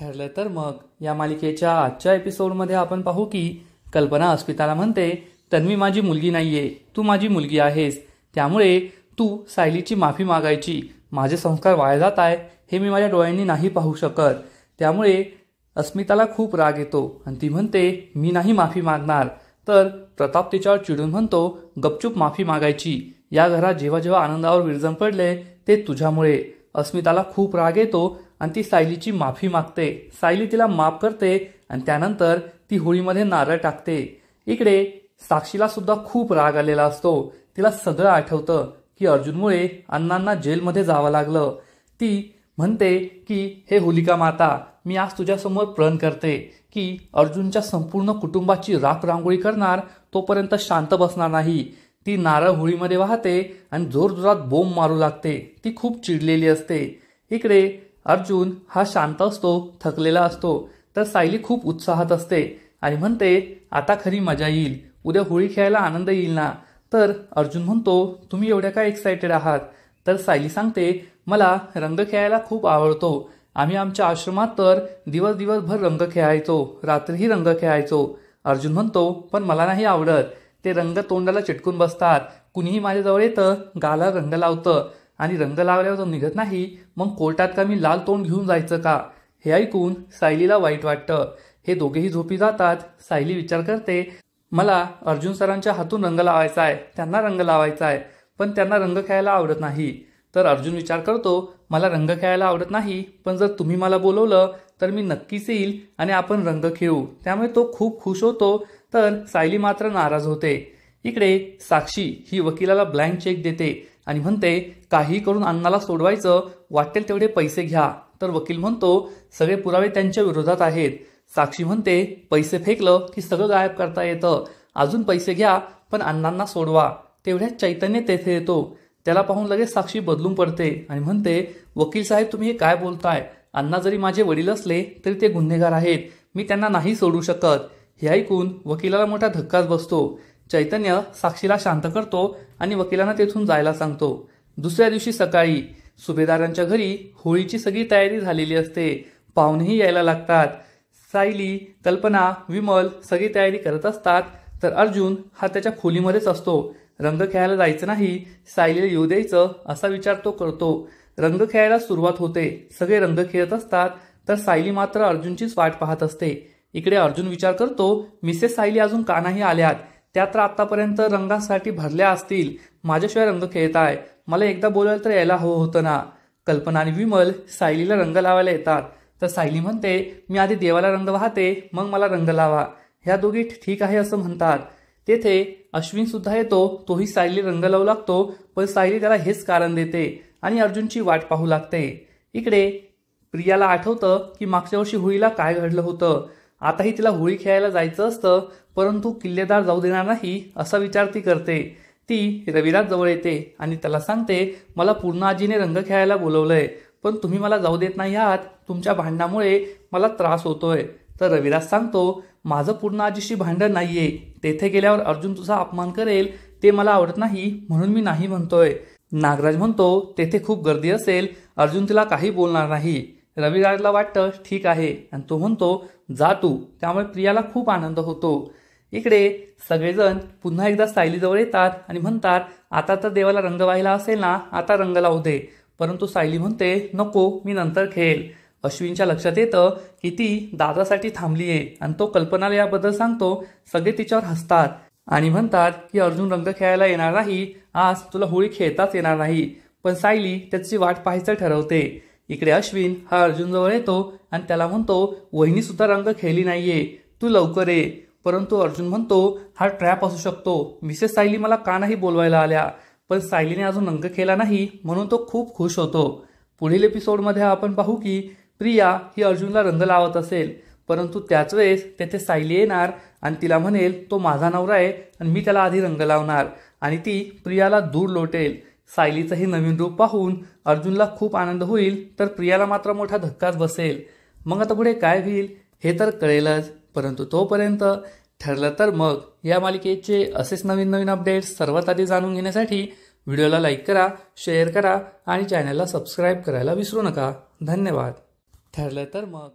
ठरलं तर मग या मालिकेच्या आजच्या एपिसोडमध्ये आपण पाहू की कल्पना अस्मिताला म्हणते, तन्वी माझी मुलगी नाहीये, तू माझी मुलगी आहेस, त्यामुळे तू सायलीची माफी मागायची. माझे संस्कार वाया जात आहे हे मी माझ्या डोळ्यांनी नाही पाहू शकत. त्यामुळे अस्मिताला खूप राग येतो आणि ती म्हणते, मी नाही माफी मागणार. तर प्रताप तिच्यावर चिडून म्हणतो, गपचूप माफी मागायची. या घरात जेव्हा जेव्हा आनंदावर विरजण पडले ते तुझ्यामुळे. अस्मिताला खूप राग येतो आणि ती सायलीची माफी मागते. सायली तिला माफ करते आणि त्यानंतर ती होळीमध्ये नारळ टाकते. इकडे साक्षीला सुद्धा खूप राग आलेला असतो. तिला सगळं आठवतं की अर्जुनमुळे अण्णांना जेलमध्ये जावं लागलं. ती म्हणते की हे होलिका माता, मी आज तुझ्यासमोर प्रण करते की अर्जुनच्या संपूर्ण कुटुंबाची राख रांगोळी करणार, तोपर्यंत शांत बसणार नाही. ती नारळ होळीमध्ये वाहते आणि जोरजोरात बोंब मारू लागते. ती खूप चिडलेली असते. इकडे अर्जुन हा शांत असतो, थकलेला असतो. तर सायली खूप उत्साहात असते आणि म्हणते, आता खरी मजा येईल, उद्या होळी खेळायला आनंद येईल ना. तर अर्जुन म्हणतो, तुम्ही एवढ्या काय एक्सायटेड आहात. तर सायली सांगते, मला रंग खेळायला खूप आवडतो. आम्ही आमच्या आश्रमात तर दिवसभर रंग खेळायचो, रात्रीही रंग खेळायचो. अर्जुन म्हणतो, पण मला नाही आवडत. ते रंग तोंडाला चिटकून बसतात. कुणीही माझ्याजवळ येतं, गाला रंग लावतं आणि रंग लावल्यावर तो निघत नाही, मग कोर्टात का मी लाल तोंड घेऊन जायचं का. हे ऐकून सायलीला वाईट वाटतं. हे दोघेही झोपी जातात. सायली विचार करते, मला अर्जुन सरांच्या हातून रंग लावायचा आहे, त्यांना रंग लावायचा आहे, पण त्यांना रंग खेळायला आवडत नाही. तर अर्जुन विचार करतो, मला रंग खेळायला आवडत नाही, पण जर तुम्ही मला बोलवलं तर मी नक्कीच येईल आणि आपण रंग खेळू. त्यामुळे तो खूप खुश होतो. तर सायली मात्र नाराज होते. इकडे साक्षी ही वकिलाला ब्लँक चेक देते आणि म्हणते, काही करून अण्णाला सोडवायचं, वाटेल तेवढे पैसे घ्या. तर वकील म्हणतो, सगळे पुरावे त्यांच्या विरोधात आहेत. साक्षी म्हणते, पैसे फेकलं की सगळं गायब करता येतं, अजून पैसे घ्या पण अण्णांना सोडवा. तेवढ्यात चैतन्य तेथे येतो. त्याला पाहून लगेच साक्षी बदलून पडते आणि म्हणते, वकील साहेब तुम्ही हे काय बोलताय. अण्णा जरी माझे वडील असले तरी ते गुन्हेगार आहेत, मी त्यांना नाही सोडू शकत. हे ऐकून वकिलाला मोठा धक्काच बसतो. चैतन्य साक्षीला शांत करतो आणि वकिलांना तेथून जायला सांगतो. दुसऱ्या दिवशी सकाळी सुभेदारांच्या घरी होळीची सगळी तयारी झालेली असते. पाहुणेही यायला लागतात. सायली, कल्पना, विमल सगळी तयारी करत असतात. तर अर्जुन हा त्याच्या खोलीमध्येच असतो. रंग खेळायला जायचं नाही, सायलीला येऊ द्यायचं असा विचार तो करतो. रंग खेळायला सुरुवात होते. सगळे रंग खेळत असतात. तर सायली मात्र अर्जुनचीच वाट पाहत असते. इकडे अर्जुन विचार करतो, मिसेस सायली अजून का नाही आल्यात. त्या तर आतापर्यंत रंगासाठी भरल्या असतील, माझ्याशिवाय रंग खेळताय. मला एकदा बोलायला तर यायला हवं होतं ना. कल्पना आणि विमल सायलीला रंग लावायला येतात. तर सायली म्हणते, मी आधी देवाला रंग वाहते, मग मला रंग लावा. ह्या दोघी ठीक आहे असं म्हणतात. तेथे अश्विन सुद्धा येतो. तोही सायली रंग लावू लागतो, पण सायली त्याला हेच कारण देते आणि अर्जुनची वाट पाहू लागते. इकडे प्रियाला आठवतं की मागच्या वर्षी होळीला काय घडलं होतं. आताही तिला होळी खेळायला जायचं असतं, परंतु किल्लेदार जाऊ देणार नाही असा विचार ती करते. ती रविराज जवळ येते आणि त्याला सांगते, मला पूर्ण आजीने रंग खेळायला बोलवलंय, पण तुम्ही मला जाऊ देत नाही आहात. तुमच्या भांडणामुळे मला त्रास होतोय. तर रविराज सांगतो, माझं पूर्ण आजीशी भांडण नाहीये. तेथे गेल्यावर अर्जुन तुझा अपमान करेल, ते मला आवडत नाही, म्हणून मी नाही म्हणतोय. नागराज म्हणतो, तेथे खूप गर्दी असेल, अर्जुन तिला काही बोलणार नाही. रविराजला वाटतं ठीक आहे आणि तो म्हणतो, जा तू. त्यामुळे प्रियाला खूप आनंद होतो. इकडे सगळेजण पुन्हा एकदा सायलीजवळ येतात आणि म्हणतात, आता तर देवाला रंग व्हायला असेल ना, आता रंग लावू दे. परंतु सायली म्हणते, नको, मी नंतर खेळेल. अश्विनच्या लक्षात येतं की ती दादासाठी थांबलीये आणि तो कल्पनाला याबद्दल सांगतो. सगळे तिच्यावर हसतात आणि म्हणतात की अर्जुन रंग खेळायला येणार नाही, आज तुला होळी खेळताच येणार नाही. पण सायली त्याची वाट पाहायचं ठरवते. इकडे अश्विन हा अर्जुनजवळ येतो आणि त्याला म्हणतो, वहिनी सुद्धा रंग खेळली नाहीये, तू लवकर ये. परंतु अर्जुन म्हणतो, हा ट्रॅप असू शकतो. मिसेस सायली मला का नाही बोलवायला आल्या. पण सायलीने अजून रंग खेळला नाही म्हणून तो खूप खुश होतो. पुढील एपिसोडमध्ये आपण पाहू की प्रिया ही अर्जुनला रंग लावत असेल, परंतु त्याच वेळेस तेथे सायली येणार आणि तिला म्हणेल, तो माझा नवरा आहे आणि मी त्याला आधी रंग लावणार, आणि ती प्रियाला दूर लोटेल. सायलीचं हे नवीन रूप पाहून अर्जुनला खूप आनंद होईल, तर प्रियाला मात्र मोठा धक्काच बसेल. मग आता पुढे काय होईल हे तर कळेलच. परंतु तोपर्यंत ठरलं तर मग या मालिकेचे असेच नवीन अपडेट्स सर्वात आधी जाणून घेण्यासाठी व्हिडिओला लाईक करा, शेअर करा आणि चॅनलला सबस्क्राईब करायला विसरू नका. धन्यवाद. ठरलं तर मग.